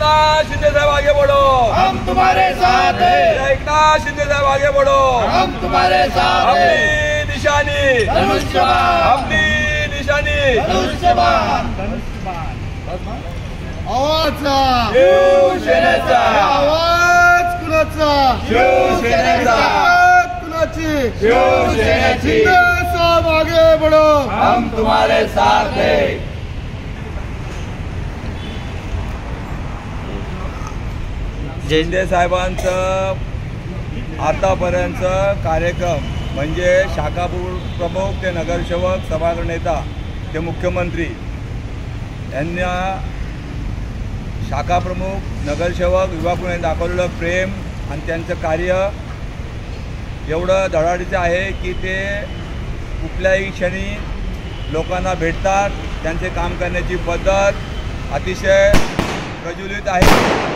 एकनाथ शिंदे साहब आगे बढ़ो, हम तुम्हारे साथ हैं। एकनाथ शिंदे साहब आगे बढ़ो, हम तुम्हारे साथ हैं। अपनी निशानी धनुष्यबाण, अपनी निशानी धनुष्यबाण। आवाजचा शिवसेनेचा, आवाज कुणाचा? शिवसेनेचा, कुणाची? शिवसेनेची। शिंदे साहब आगे बढ़ो, हम तुम्हारे साथ हैं। शिंदे साहेबांचं आतापर्यंतचा कार्यक्रम म्हणजे शाखा प्रमुख ते नगरसेवक, सभागृह नेता ते मुख्यमंत्री यांना शाखा प्रमुख, नगरसेवक, विभागप्रमुख दाखवलेलं प्रेम आणि त्यांचं कार्य एवढं धडाडीचं आहे की ते कुठल्याही क्षणी लोकांना भेटतात। त्यांचे काम करण्याची पद्धत अतिशय प्रज्वलित आहे।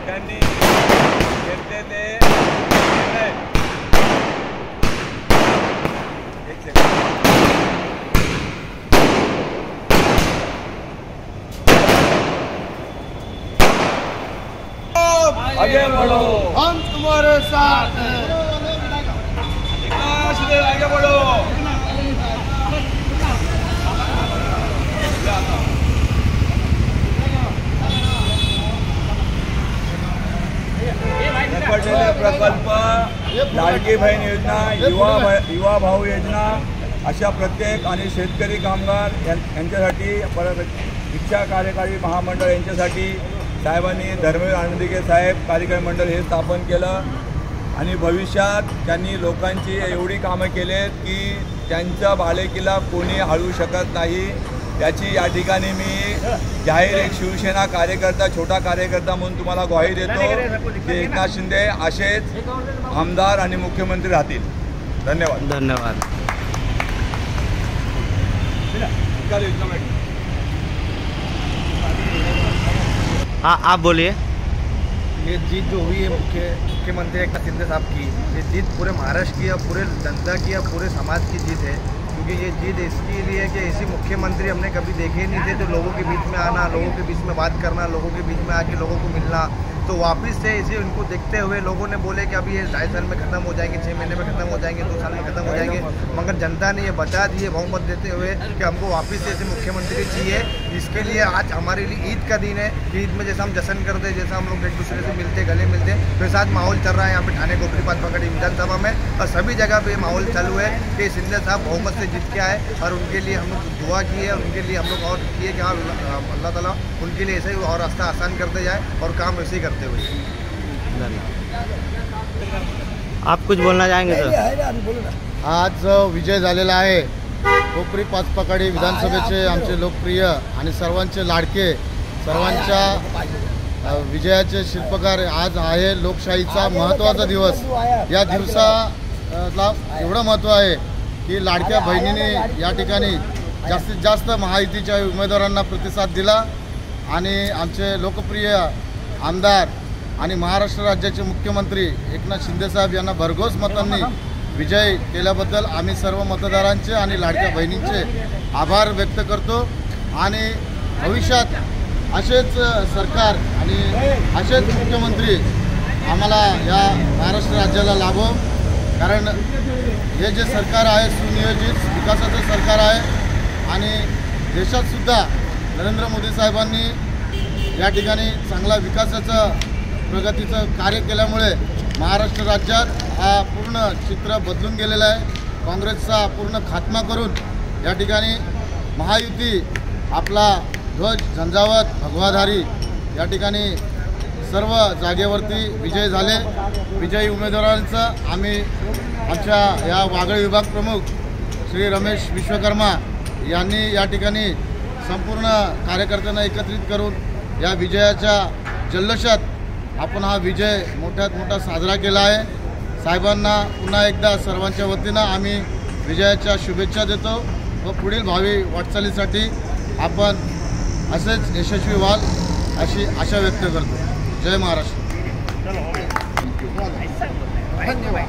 त्यांनी घेतलेले आगे बढ़ो, हम तुम्हारे साथ हैं। एकनाथ शिंदे आगे बढ़ो। पडलेले प्रकल्प, लाडकी बहीण योजना, युवा भाऊ योजना अशा प्रत्येक आणि शेतकरी कामगार यांच्यासाठी परत रिक्षा कार्यकारी महामंडळ यांच्यासाठी साहेबांनी धर्मवीर आनंदीके साहेब कार्यकारी मंडळ हे स्थापन केलं आणि भविष्यात त्यांनी लोकांची एवढी कामं केलेत की त्यांच्या बालेकीला कोणी हळवू शकत नाही। त्याची या ठिकाणी मी जाहीर एक शिवसेना कार्यकर्ता, छोटा कार्यकर्ता म्हणून तुम्हाला ग्वाही देतो की एकनाथ शिंदे असेच आमदार आणि मुख्यमंत्री राहतील। धन्यवाद। धन्यवाद। हाँ, आप बोलिए। ये जीत जो हुई है मुख्यमंत्री एकनाथ शिंदे साहब की, ये जीत पूरे महाराष्ट्र की और पूरे जनता की और पूरे समाज की जीत है। क्योंकि ये जीत इसके लिए कि ऐसे मुख्यमंत्री हमने कभी देखे नहीं थे, जो लोगों के बीच में आना, लोगों के बीच में बात करना, लोगों के बीच में आके लोगों को मिलना। तो वापस से इसे उनको देखते हुए लोगों ने बोले कि अभी ये 2.5 साल में ख़त्म हो जाएंगे, 6 महीने में ख़त्म हो जाएंगे, 2 साल में ख़त्म हो जाएंगे। मगर जनता ने ये बता दिए बहुमत देते हुए कि हमको वापस से ऐसे मुख्यमंत्री चाहिए। इसके लिए आज हमारे लिए ईद का दिन है। ईद में जैसा हम जश्न करते हैं, जैसा हम लोग एक दूसरे से मिलते गले मिलते, वैसा आज माहौल चल रहा है यहाँ पे ठाणे कोपरी पाचपकड़ी विधानसभा में और सभी जगह पे माहौल चालू है कि शिंदे साहब बहुमत से जीत के आए। और उनके लिए हम लोग दुआ किए और उनके लिए हम लोग और किए कि हाँ अल्लाह ताला उनके लिए ऐसे ही और रास्ता आसान करते जाए और काम वैसे ही करते हुए। आप कुछ बोलना चाहेंगे सर? आज विजय झालेला आहे कोपरी पाचपकडी विधानसभेचे आमचे लोकप्रिय आणि सर्वांचे लाडके, सर्वांच्या विजयाचे शिल्पकार आज आहे। लोकशाहीचा महत्त्वाचा दिवस। या दिवसाला एवढं महत्त्व आहे की लाडक्या बहिणीने या ठिकाणी जास्तीत जास्त महायुतीच्या उमेदवारांना प्रतिसाद दिला आणि आमचे लोकप्रिय आमदार आणि महाराष्ट्र राज्याचे मुख्यमंत्री एकनाथ शिंदे साहेब यांना भरघोस मतांनी विजय केल्याबद्दल आम्ही सर्व मतदारांचे आणि लाडक्या बहिणींचे आभार व्यक्त करतो। आणि भविष्यात असेच सरकार आणि असेच मुख्यमंत्री आम्हाला या महाराष्ट्र राज्याला लाभो। कारण हे जे सरकार आहे सुनियोजित विकासाचं सरकार आहे आणि देशातसुद्धा नरेंद्र मोदी साहेबांनी या ठिकाणी चांगला विकासाचं प्रगतीचं कार्य केल्यामुळे महाराष्ट्र राज्यात हा पूर्ण चित्र बदलून गेलेला आहे। काँग्रेसचा पूर्ण खात्मा करून या ठिकाणी महायुती आपला ध्वज झंझावत भगवाधारी या ठिकाणी सर्व जागेवरती विजय झाले। विजयी उमेदवारांचं आम्ही आमच्या या वागळे विभाग प्रमुख श्री रमेश विश्वकर्मा यांनी या ठिकाणी संपूर्ण कार्यकर्त्यांना एकत्रित करून या विजयाच्या जल्लोषात आपण हा विजय मोठ्यात मोठा साजरा केला आहे। साहेबांना पुन्हा एकदा सर्वांच्या वतीनं आम्ही विजयाच्या शुभेच्छा देतो व पुढील भावी वाटचालीसाठी आपण असेच यशस्वी व्हाल अशी आशा व्यक्त करतो। जय महाराष्ट्र। धन्यवाद.